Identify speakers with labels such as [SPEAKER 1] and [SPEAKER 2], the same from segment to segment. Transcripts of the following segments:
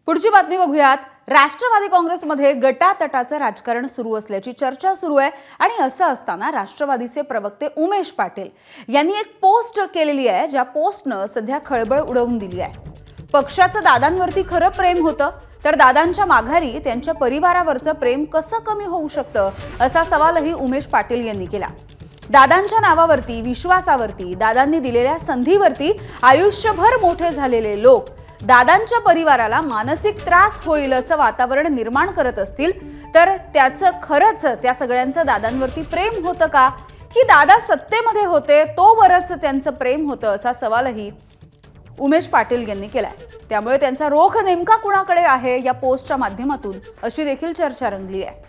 [SPEAKER 1] पुढची बातमी बघूयात। राष्ट्रवादी काँग्रेसमध्ये गटातटाचं राजकारण सुरू असल्याची चर्चा सुरू आहे आणि असं असताना राष्ट्रवादीचे प्रवक्ते उमेश पाटील यांनी एक पोस्ट केलेली आहे, ज्या पोस्टनं सध्या खळबळ उडवून दिली आहे। पक्षाचं दादांवरती खरं प्रेम होतं तर दादांच्या माघारी त्यांच्या परिवारावरचं प्रेम कसं कमी होऊ शकतं असा सवालही उमेश पाटील यांनी केला। दादांच्या नावावरती, विश्वासावरती, दादांनी दिलेल्या संधीवरती आयुष्यभर मोठे झालेले लोक दादांच्या परिवाराला मानसिक त्रास होईल असं वातावरण निर्माण करत असतील तर त्याचं खरंच त्या सगळ्यांचं दादांवरती प्रेम होतं का, की दादा सत्तेमध्ये होते तोवरच त्यांचं प्रेम होतं असा सवालही उमेश पाटील यांनी केलाय। त्यामुळे त्यांचा रोख नेमका कुणाकडे आहे या पोस्टच्या माध्यमातून अशी देखील चर्चा रंगली आहे।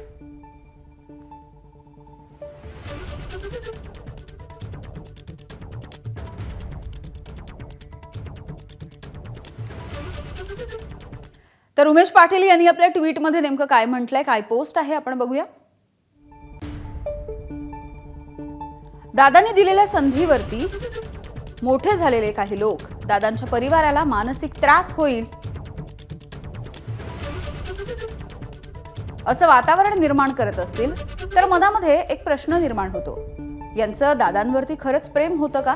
[SPEAKER 1] तर उमेश पाटील यांनी आपल्या ट्विटमध्ये नेमकं काय म्हटलंय, काय पोस्ट आहे आपण बघूया। दादांनी दिलेल्या संधीवरती मोठे झालेले काही लोक दादांच्या परिवाराला मानसिक त्रास होईल असं वातावरण निर्माण करत असतील तर मनामध्ये एक प्रश्न निर्माण होतो, यांचं दादांवरती खरंच प्रेम होतं का,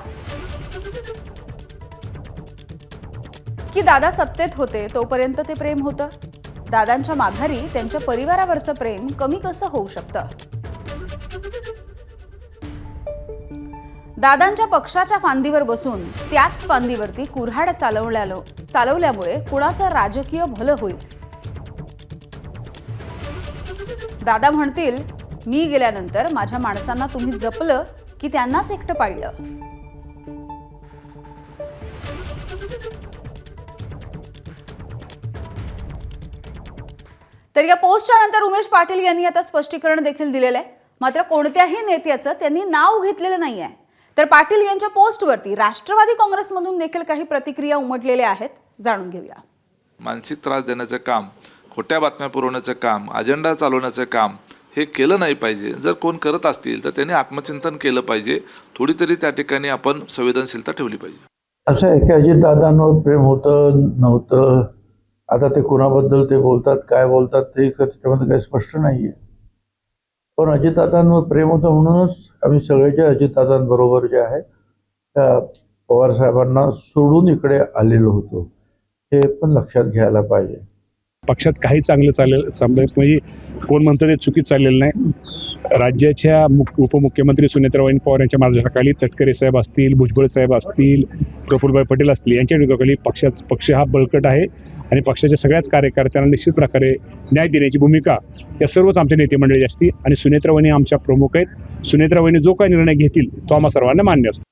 [SPEAKER 1] की दादा सत्तेत होते तोपर्यंत ते प्रेम होतं? दादांच्या माघारी त्यांच्या परिवारावरचं प्रेम कमी कसं होऊ शकतं? दादांच्या पक्षाच्या फांदीवर बसून त्याच फांदीवरती कुऱ्हाड चालवल्यामुळे कुणाचं राजकीय भलं होईल? दादा म्हणतील, मी गेल्यानंतर माझ्या माणसांना तुम्ही जपलं की त्यांनाच एकटं पाडलं? तर या पोस्टच्या नंतर उमेश पाटील यांनी आता स्पष्टीकरण देखील दिलेलं आहे। मात्र कोणत्याही नेत्याचं त्यांनी नाव घेतलेलं नाहीये। तर पाटील यांच्या पोस्टवरती राष्ट्रवादी काँग्रेसमधून देखील काही प्रतिक्रिया उमटलेल्या आहेत, जाणून घेऊया।
[SPEAKER 2] मानसिक त्रास देण्याचं काम, खोट्या बातम्या पुरवण्याचं काम, अजेंडा चालवण्याचं काम हे केलं नाही पाहिजे। जर कोण करत असतील तर त्यांनी आत्मचिंतन केलं पाहिजे, थोडी तरी त्या ठिकाणी आपण संवेदनशीलता ठेवली पाहिजे।
[SPEAKER 3] असं आहे की अजितदादांवर प्रेम होतं नव्हतं, आता ते कुणाबद्दल ते बोलतात, काय बोलतात ते त्याच्यामध्ये काही स्पष्ट नाही आहे। पण अजितदादांवर प्रेम होतं म्हणूनच आम्ही सगळे जे अजितदादांबरोबर जे आहे त्या पवारसाहेबांना सोडून इकडे आलेलो होतो, हे पण लक्षात घ्यायला पाहिजे।
[SPEAKER 4] पक्षात काही चांगलं म्हणजे कोण म्हणतं ते चुकीच चाललेलं नाही। राज्याच्या उपमुख्यमंत्री सुनेत्राबाई पवार यांच्या मार्गदर्शनाखाली तटकरे साहेब असतील, भुजबळ साहेब असतील, प्रफुल्लभाई पटेल असतील यांच्या नेतृत्वाखाली पक्ष हा बळकट आहे आणि पक्षाच्या सगळ्याच कार्यकर्त्यांना निश्चित प्रकारे न्याय देण्याची भूमिका या सर्वच आमच्या नेते मंडळी असतील आणि सुनेत्राबाई आमच्या प्रमुख आहेत। सुनेत्राबाई जो काही निर्णय घेतील तो आम्हा सर्वांना मान्य असतो।